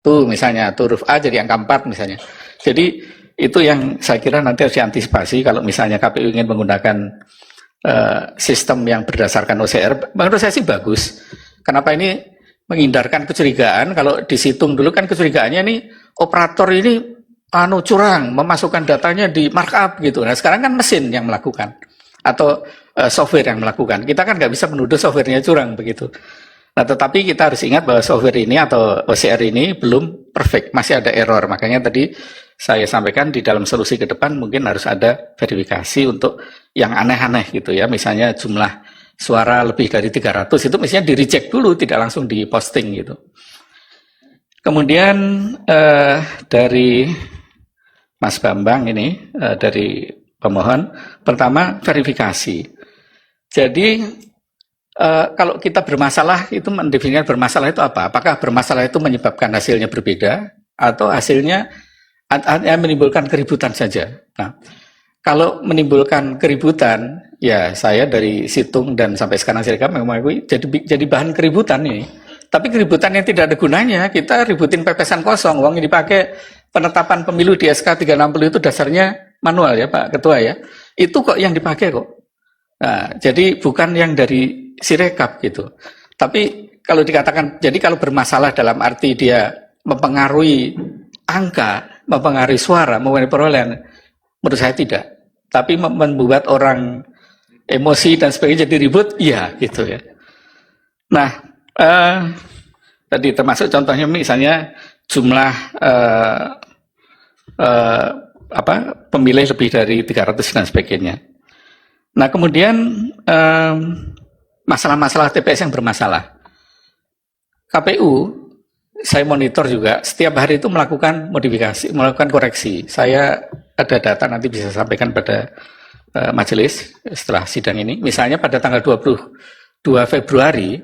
tuh misalnya, tuh huruf A jadi angka 4 misalnya. Jadi itu yang saya kira nanti harus diantisipasi kalau misalnya KPU ingin menggunakan sistem yang berdasarkan OCR. Menurut saya sih bagus. Kenapa ini menghindarkan kecurigaan? Kalau di Situng dulu kan kecurigaannya ini operator ini curang, memasukkan datanya di markup gitu. Nah sekarang kan mesin yang melakukan atau software yang melakukan. Kita kan nggak bisa menuduh softwarenya curang begitu. Nah tetapi kita harus ingat bahwa software ini atau OCR ini belum perfect, masih ada error. Makanya tadi saya sampaikan di dalam solusi ke depan mungkin harus ada verifikasi untuk yang aneh-aneh gitu ya. Misalnya jumlah suara lebih dari 300 itu mestinya di-reject dulu, tidak langsung di-posting gitu. Kemudian dari Mas Bambang ini, dari pemohon, pertama verifikasi. Jadi kalau kita bermasalah itu mendefinisikan bermasalah itu apa? Apakah bermasalah itu menyebabkan hasilnya berbeda atau hasilnya menimbulkan keributan saja? Nah, kalau menimbulkan keributan, ya saya dari Situng dan sampai sekarang Sirekap mengakui jadi bahan keributan ini. Tapi keributan yang tidak ada gunanya, kita ributin pepesan kosong, uang yang dipakai penetapan pemilu di SK 360 itu dasarnya manual ya Pak Ketua ya. Itu kok yang dipakai kok. Nah, jadi bukan yang dari Sirekap gitu. Tapi kalau dikatakan, jadi kalau bermasalah dalam arti dia mempengaruhi angka, mempengaruhi suara, mempengaruhi perolehan, menurut saya tidak. Tapi membuat orang emosi dan sebagainya jadi ribut, iya gitu ya. Nah, tadi termasuk contohnya misalnya jumlah pemilih lebih dari 300 dan sebagainya. Nah, kemudian masalah-masalah TPS yang bermasalah. KPU saya monitor juga setiap hari itu melakukan modifikasi, melakukan koreksi. Saya ada data nanti bisa sampaikan pada majelis setelah sidang ini. Misalnya pada tanggal 22 Februari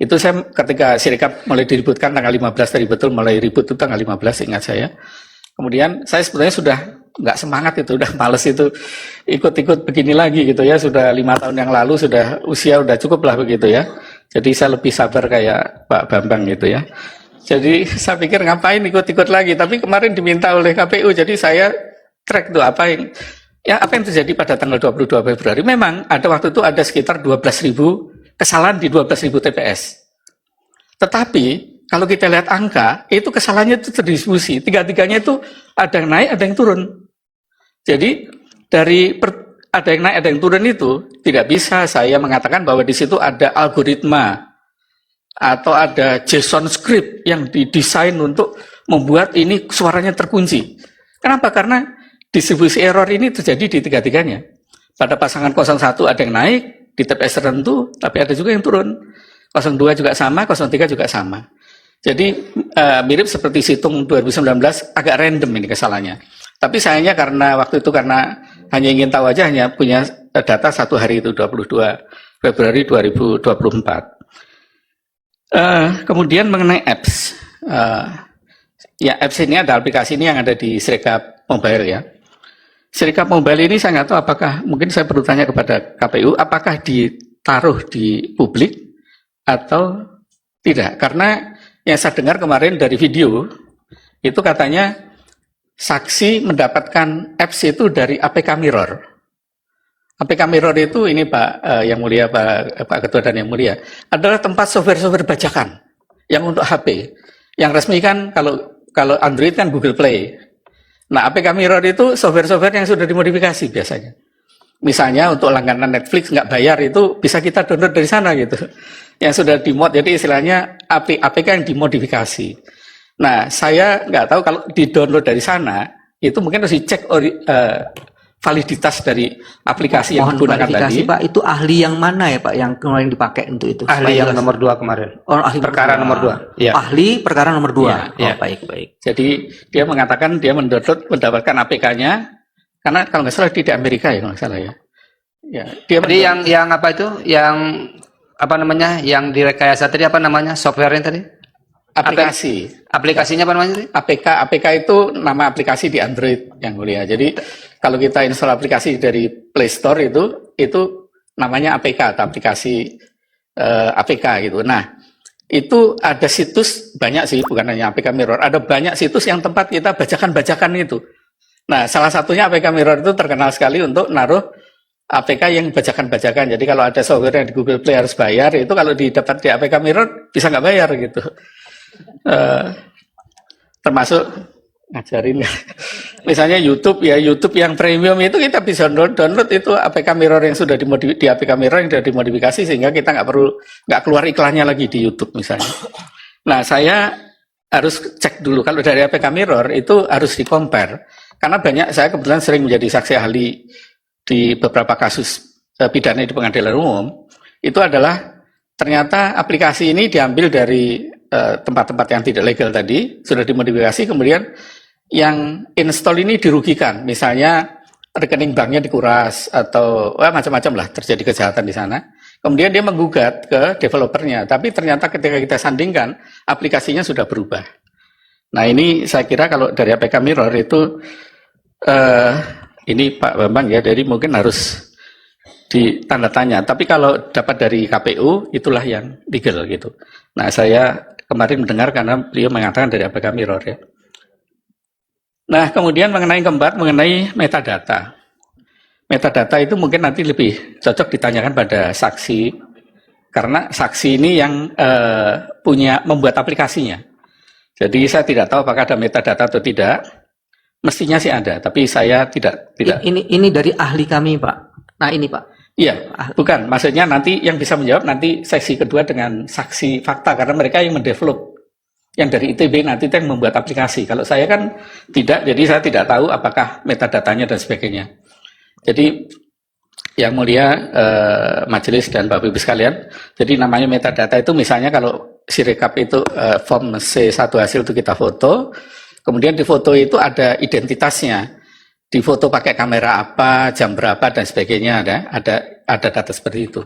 itu saya ketika Sirekap mulai diributkan tanggal 15 tadi betul mulai ribut itu tanggal 15 ingat saya. Kemudian saya sebenarnya sudah nggak semangat itu, udah males itu ikut-ikut begini lagi gitu ya. Sudah 5 tahun yang lalu sudah usia udah cukup lah begitu ya. Jadi saya lebih sabar kayak Pak Bambang gitu ya. Jadi saya pikir ngapain ikut-ikut lagi, tapi kemarin diminta oleh KPU, jadi saya track tuh apa yang terjadi pada tanggal 22 Februari. Memang ada waktu itu ada sekitar 12.000 kesalahan di 12.000 TPS. Tetapi kalau kita lihat angka, itu kesalahannya itu terdistribusi, tiga-tiganya itu ada yang naik, ada yang turun. Jadi dari ada yang naik, ada yang turun itu tidak bisa saya mengatakan bahwa di situ ada algoritma atau ada JSON script yang didesain untuk membuat ini suaranya terkunci. Kenapa? Karena distribusi error ini terjadi di tiga-tiganya. Pada pasangan 01 ada yang naik di TPS tertentu, tapi ada juga yang turun. 02 juga sama, 03 juga sama. Jadi mirip seperti Situng 2019, agak random ini kesalahannya. Tapi sayangnya karena waktu itu karena hanya ingin tahu aja, hanya punya data satu hari itu 22 Februari 2024. Kemudian mengenai apps, ya apps ini ada aplikasi ini yang ada di Sirekap Mobile ya. Sirekap Mobile ini saya nggak tahu apakah, mungkin saya perlu tanya kepada KPU, apakah ditaruh di publik atau tidak? Karena yang saya dengar kemarin dari video, itu katanya saksi mendapatkan apps itu dari APK Mirror. APK Mirror itu ini Pak yang mulia, Pak Ketua dan yang mulia, adalah tempat software-software bajakan yang untuk HP. Yang resmi kan kalau Android kan Google Play. Nah, APK Mirror itu software-software yang sudah dimodifikasi biasanya. Misalnya untuk langganan Netflix nggak bayar itu bisa kita download dari sana gitu. Yang sudah dimod, jadi istilahnya APK yang dimodifikasi. Nah, saya nggak tahu kalau di-download dari sana, itu mungkin harus dicek validitas dari aplikasi yang digunakan tadi. Pak, itu ahli yang mana ya Pak yang kemarin dipakai untuk itu? Ahli yang nomor 2 kemarin. Oh, ahli perkara nomor 2. Ya. Ahli perkara nomor 2. Ya, oh, baik. Jadi dia mengatakan dia mendapatkan APK-nya karena kalau nggak salah di Amerika ya kalau nggak salah ya. Ya, dia jadi yang apa itu? Yang apa namanya? Yang direkayasa tadi apa namanya? Software-nya tadi? aplikasi. Aplikasinya apa namanya? APK itu nama aplikasi di Android yang mulia. Jadi kalau kita install aplikasi dari Play Store itu namanya APK atau aplikasi APK gitu. Nah, itu ada situs banyak sih, bukan hanya APK Mirror, ada banyak situs yang tempat kita bacakan-bacakan itu. Nah, salah satunya APK Mirror itu terkenal sekali untuk naruh APK yang bacakan-bacakan. Jadi kalau ada software yang di Google Play harus bayar, itu kalau didapat di APK Mirror bisa nggak bayar gitu. Termasuk ngajarin misalnya YouTube ya, YouTube yang premium itu kita bisa download itu APK Mirror yang sudah di APK Mirror yang sudah dimodifikasi sehingga kita nggak keluar iklannya lagi di YouTube misalnya. Nah, saya harus cek dulu kalau dari APK Mirror itu harus di-compare karena saya kebetulan sering menjadi saksi ahli di beberapa kasus pidana di pengadilan umum. Itu adalah ternyata aplikasi ini diambil dari tempat-tempat yang tidak legal tadi, sudah dimodifikasi, kemudian yang install ini dirugikan, misalnya rekening banknya dikuras atau macam-macam lah, terjadi kejahatan di sana. Kemudian dia menggugat ke developernya, tapi ternyata ketika kita sandingkan aplikasinya sudah berubah. Nah, ini saya kira kalau dari APK Mirror itu ini Pak Bambang ya, jadi mungkin harus ditanda tanya. Tapi kalau dapat dari KPU itulah yang legal gitu. Nah, saya kemarin mendengar karena beliau mengatakan dari APK Mirror ya. Nah, kemudian mengenai metadata. Metadata itu mungkin nanti lebih cocok ditanyakan pada saksi, karena saksi ini yang membuat aplikasinya. Jadi saya tidak tahu apakah ada metadata atau tidak. Mestinya sih ada, tapi saya tidak. Ini dari ahli kami, Pak. Nah, ini Pak. Iya, bukan. Maksudnya nanti yang bisa menjawab nanti seksi kedua dengan saksi fakta, karena mereka yang mendevelop. Yang dari ITB nanti itu yang membuat aplikasi. Kalau saya kan tidak, jadi saya tidak tahu apakah metadatanya dan sebagainya. Jadi yang mulia majelis dan Bapak Ibu sekalian, jadi namanya metadata itu misalnya kalau Sirekap itu form C1 hasil itu kita foto, kemudian di foto itu ada identitasnya. Di foto pakai kamera apa, jam berapa dan sebagainya, ada data seperti itu.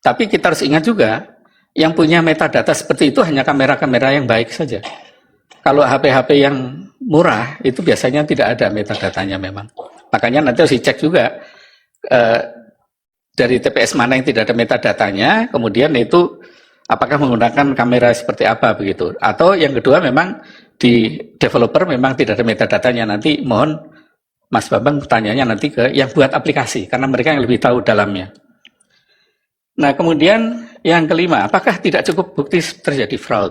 Tapi kita harus ingat juga, yang punya metadata seperti itu hanya kamera-kamera yang baik saja. Kalau HP-HP yang murah, itu biasanya tidak ada metadatanya memang. Makanya nanti harus dicek juga, dari TPS mana yang tidak ada metadatanya, kemudian itu apakah menggunakan kamera seperti apa begitu. Atau yang kedua memang di developer memang tidak ada metadatanya, nanti mohon Mas Bambang pertanyaannya nanti ke yang buat aplikasi, karena mereka yang lebih tahu dalamnya. Nah, kemudian yang kelima, apakah tidak cukup bukti terjadi fraud?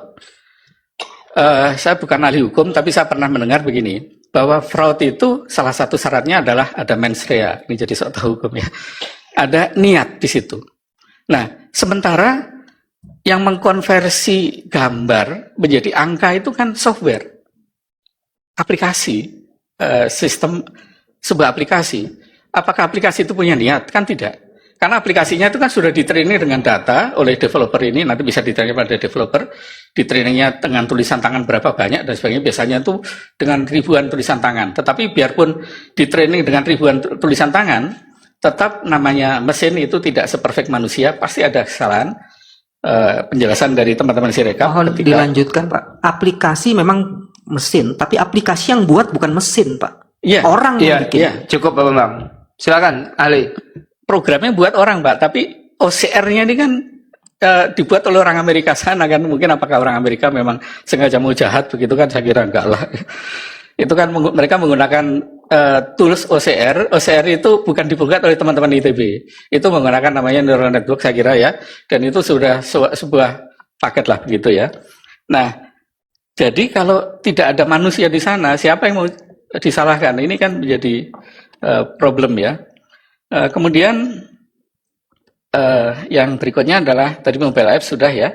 Saya bukan ahli hukum, tapi saya pernah mendengar begini, bahwa fraud itu salah satu syaratnya adalah ada mens rea. Ini jadi sok tahu hukum ya. Ada niat di situ. Nah, sementara yang mengkonversi gambar menjadi angka itu kan software, aplikasi, sistem sebuah aplikasi. Apakah aplikasi itu punya niat? Kan tidak. Karena aplikasinya itu kan sudah di-training dengan data oleh developer ini, nanti bisa di-training pada developer, di-trainingnya dengan tulisan tangan berapa banyak dan sebagainya, biasanya itu dengan ribuan tulisan tangan. Tetapi biarpun di-training dengan ribuan tulisan tangan, tetap namanya mesin itu tidak seperfect manusia, pasti ada kesalahan. Penjelasan dari teman-teman Sirekap. Mohon dilanjutkan, Pak. Aplikasi memang mesin, tapi aplikasi yang buat bukan mesin, Pak. Iya, orang yang bikin. Iya, cukup Pak Bambang. Silakan, ahli. Programnya buat orang, Pak, tapi OCR-nya ini kan dibuat oleh orang Amerika sana kan, mungkin apakah orang Amerika memang sengaja mau jahat begitu kan, saya kira enggak lah. Itu kan mereka menggunakan tools OCR. OCR itu bukan dibuat oleh teman-teman ITB. Itu menggunakan namanya neural network saya kira ya, dan itu sudah sebuah paket lah begitu ya. Nah, jadi kalau tidak ada manusia di sana, siapa yang mau disalahkan? Ini kan menjadi problem ya. Kemudian yang berikutnya adalah tadi mobile app sudah ya.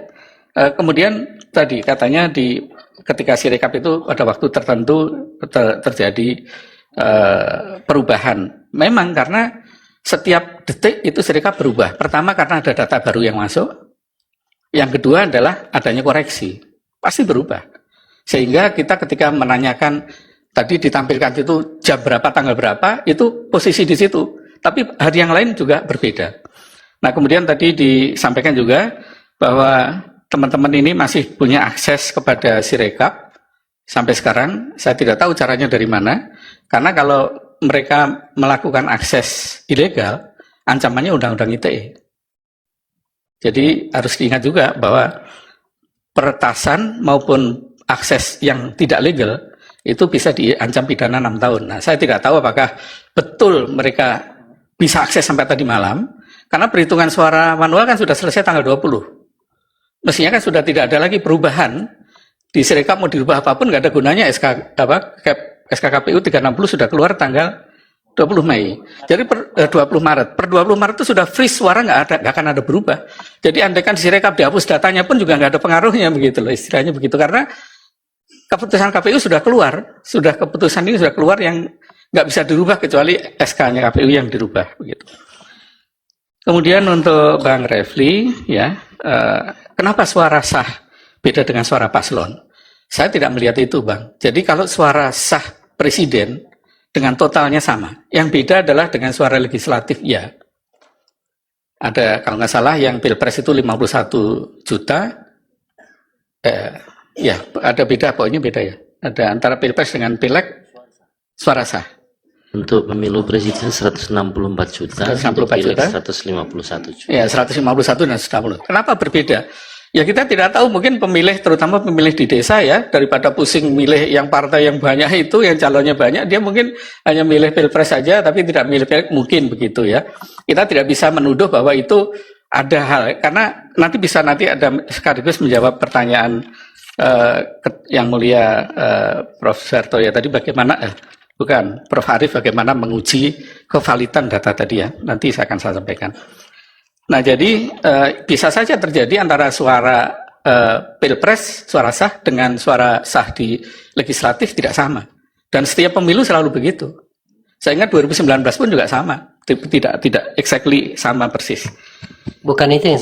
Kemudian tadi katanya ketika Sirekap itu pada waktu tertentu terjadi perubahan. Memang karena setiap detik itu Sirekap berubah. Pertama karena ada data baru yang masuk. Yang kedua adalah adanya koreksi. Pasti berubah. Sehingga kita ketika menanyakan tadi ditampilkan itu jam berapa, tanggal berapa, itu posisi di situ. Tapi hari yang lain juga berbeda. Nah, kemudian tadi disampaikan juga bahwa teman-teman ini masih punya akses kepada Sirekap sampai sekarang. Saya tidak tahu caranya dari mana, karena kalau mereka melakukan akses ilegal, ancamannya undang-undang ITE. Jadi harus diingat juga bahwa peretasan maupun akses yang tidak legal itu bisa diancam pidana 6 tahun. Nah, saya tidak tahu apakah betul mereka bisa akses sampai tadi malam, karena perhitungan suara manual kan sudah selesai tanggal 20. Mestinya kan sudah tidak ada lagi perubahan. Di Sirekap mau dirubah apapun nggak ada gunanya. SK KPU 360 sudah keluar tanggal 20 Mei. Jadi per 20 Maret. Per 20 Maret itu sudah freeze, suara nggak akan ada berubah. Jadi andaikan di Sirekap dihapus datanya pun juga nggak ada pengaruhnya begitu loh, istilahnya begitu, karena keputusan KPU sudah keluar, keputusan ini sudah keluar yang nggak bisa dirubah kecuali SK-nya KPU yang dirubah begitu. Kemudian untuk Bang Refli, ya, kenapa suara sah beda dengan suara paslon? Saya tidak melihat itu, Bang. Jadi kalau suara sah presiden dengan totalnya sama, yang beda adalah dengan suara legislatif, ya. Ada kalau nggak salah yang pilpres itu 51 juta, ya, ada beda, pokoknya beda ya. Ada antara pilpres dengan pileg suara sah. Untuk pemilu presiden 164 juta, 164 untuk pileg juta. 151 juta. Ya, 151 dan 160. Kenapa berbeda? Ya kita tidak tahu, mungkin pemilih, terutama pemilih di desa ya, daripada pusing milih yang partai yang banyak itu, yang calonnya banyak, dia mungkin hanya milih pilpres saja, tapi tidak milih pileg, mungkin begitu ya. Kita tidak bisa menuduh bahwa itu ada hal, karena nanti ada sekaligus menjawab pertanyaan yang mulia Prof. Suharto ya tadi, bagaimana Prof. Arief bagaimana menguji kevalidan data tadi ya, nanti saya akan sampaikan. Nah jadi bisa saja terjadi antara suara pilpres, suara sah dengan suara sah di legislatif tidak sama, dan setiap pemilu selalu begitu. Saya ingat 2019 pun juga sama, tidak exactly sama persis. Bukan itu yang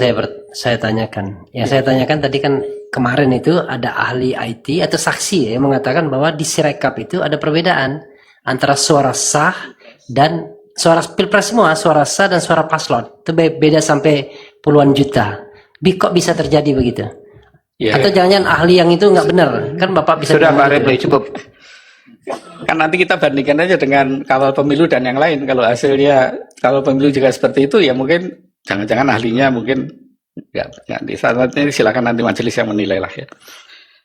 saya tanyakan. Yang saya tanyakan tadi kan kemarin itu ada ahli IT atau saksi ya, yang mengatakan bahwa di Sirekap itu ada perbedaan antara suara sah dan suara pilpres semua, suara sah dan suara paslon. Itu beda sampai puluhan juta. Kok bisa terjadi begitu? Ya. Atau jangan-jangan ahli yang itu nggak benar? Kan Bapak bisa Sudah bilang Pak gitu. Refli, cukup. Kan nanti kita bandingkan aja dengan kawal pemilu dan yang lain. Kalau hasilnya kawal pemilu juga seperti itu, ya mungkin jangan-jangan ahlinya mungkin nggak di saat ini, silakan nanti majelis yang menilai lah ya.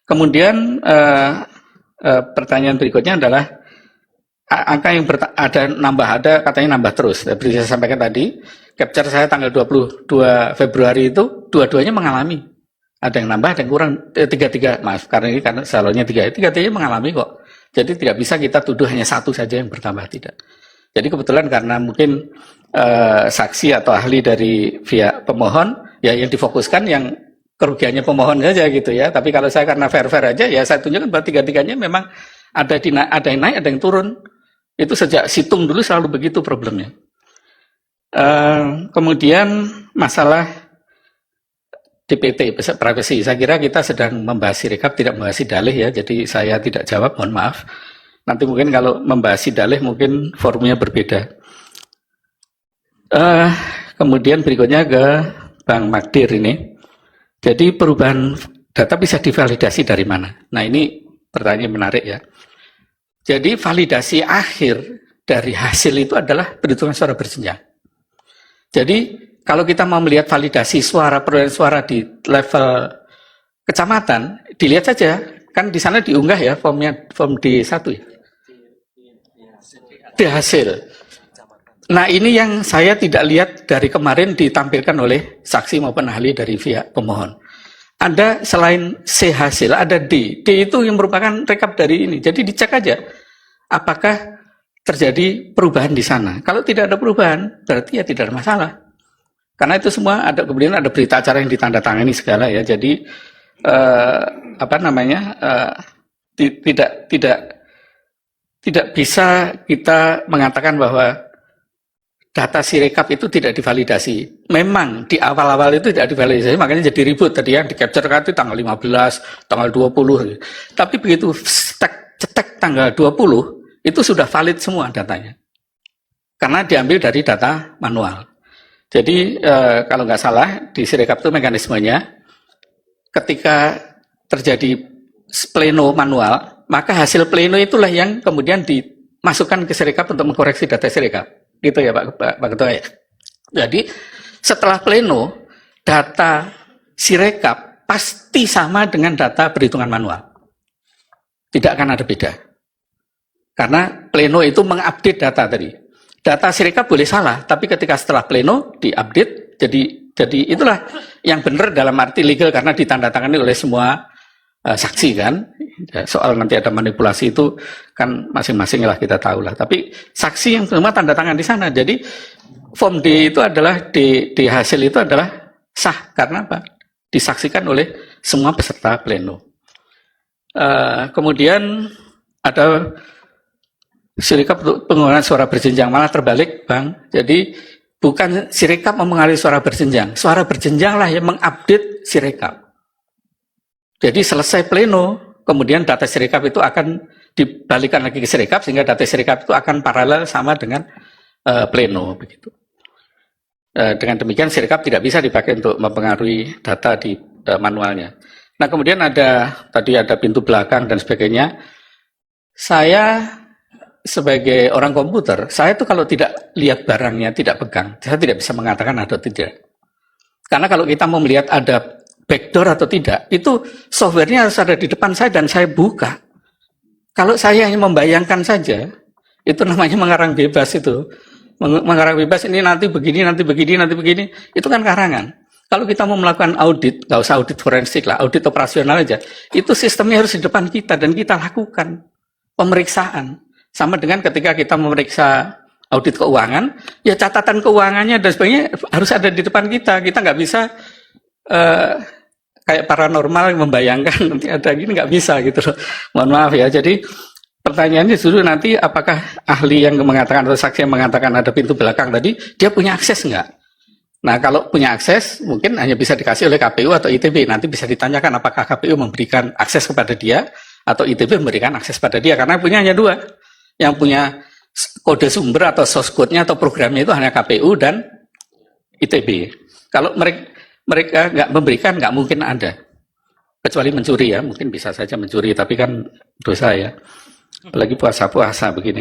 Kemudian pertanyaan berikutnya adalah angka yang ada katanya nambah terus. Seperti saya sampaikan tadi, capture saya tanggal 22 Februari itu dua-duanya mengalami. Ada yang nambah, ada yang kurang. Tiga-tiga, maaf, karena salonnya tiga-tiganya mengalami kok. Jadi tidak bisa kita tuduh hanya satu saja yang bertambah, tidak. Jadi kebetulan karena mungkin saksi atau ahli dari pihak pemohon, ya yang difokuskan yang kerugiannya pemohon saja gitu ya. Tapi kalau saya karena fair-fair aja, ya saya tunjukkan bahwa tiga-tiganya memang ada yang naik, ada yang turun. Itu sejak situng dulu selalu begitu problemnya. Kemudian masalah DPT, privacy. Saya kira kita sedang membahas Sirekap, tidak membahas dalih ya. Jadi saya tidak jawab, mohon maaf. Nanti mungkin kalau membahas dalih mungkin forumnya berbeda. Kemudian berikutnya ke Bang Magdir ini. Jadi perubahan data bisa divalidasi dari mana? Nah ini pertanyaan menarik ya. Jadi validasi akhir dari hasil itu adalah perhitungan suara berjenjang. Jadi kalau kita mau melihat validasi suara, perolehan suara di level kecamatan, dilihat saja, kan di sana diunggah ya form D1 ya. Di hasil. Nah ini yang saya tidak lihat dari kemarin ditampilkan oleh saksi maupun ahli dari pihak pemohon. Ada selain C hasil, ada D. D itu yang merupakan rekap dari ini. Jadi dicek aja apakah terjadi perubahan di sana. Kalau tidak ada perubahan, berarti ya tidak ada masalah. Karena itu semua ada, kemudian ada berita acara yang ditandatangani segala ya. Jadi tidak bisa kita mengatakan bahwa data Sirekap itu tidak divalidasi. Memang di awal-awal itu tidak divalidasi, makanya jadi ribut tadi yang di capture itu tanggal 15, tanggal 20. Tapi begitu cetek tanggal 20, itu sudah valid semua datanya. Karena diambil dari data manual. Jadi kalau nggak salah di Sirekap itu mekanismenya ketika terjadi pleno manual, maka hasil pleno itulah yang kemudian dimasukkan ke Sirekap untuk mengkoreksi data Sirekap. Gitu ya Pak Ketua ya. Jadi setelah pleno data Sirekap pasti sama dengan data perhitungan manual. Tidak akan ada beda. Karena pleno itu mengupdate data tadi. Data Sirekap boleh salah, tapi ketika setelah pleno diupdate, jadi itulah yang benar dalam arti legal karena ditandatangani oleh semua saksi kan. Ya, soal nanti ada manipulasi itu kan masing-masing lah kita tahu lah. Tapi saksi yang semua tanda tangan di sana. Jadi form D itu adalah D hasil itu adalah sah karena apa? Disaksikan oleh semua peserta pleno. Kemudian ada Sirekap untuk penggunaan suara berjenjang, malah terbalik Bang. Jadi bukan Sirekap mempengaruhi suara berjenjang lah yang mengupdate Sirekap. Jadi selesai pleno, kemudian data Sirekap itu akan dibalikan lagi ke Sirekap sehingga data Sirekap itu akan paralel sama dengan pleno begitu. Dengan demikian Sirekap tidak bisa dipakai untuk mempengaruhi data di manualnya. Nah kemudian tadi ada pintu belakang dan sebagainya. Saya sebagai orang komputer, saya tuh kalau tidak lihat barangnya, tidak pegang, saya tidak bisa mengatakan ada atau tidak. Karena kalau kita mau melihat ada backdoor atau tidak, itu softwarenya harus ada di depan saya dan saya buka. Kalau saya hanya membayangkan saja, itu namanya mengarang bebas itu. Mengarang bebas ini nanti begini, nanti begini, nanti begini, itu kan karangan. Kalau kita mau melakukan audit, nggak usah audit forensik lah, audit operasional aja, itu sistemnya harus di depan kita dan kita lakukan pemeriksaan. Sama dengan ketika kita memeriksa audit keuangan, ya catatan keuangannya dan sebagainya harus ada di depan kita. Kita nggak bisa kayak paranormal membayangkan nanti ada gini, nggak bisa gitu loh. Mohon maaf ya. Jadi pertanyaannya justru nanti apakah ahli yang mengatakan atau saksi yang mengatakan ada pintu belakang tadi, dia punya akses nggak? Nah kalau punya akses mungkin hanya bisa dikasih oleh KPU atau ITB. Nanti bisa ditanyakan apakah KPU memberikan akses kepada dia atau ITB memberikan akses pada dia. Karena punya hanya dua. Yang punya kode sumber atau source code-nya atau programnya itu hanya KPU dan ITB. Kalau mereka nggak memberikan, nggak mungkin ada. Kecuali mencuri ya, mungkin bisa saja mencuri, tapi kan dosa ya. Apalagi puasa-puasa begini.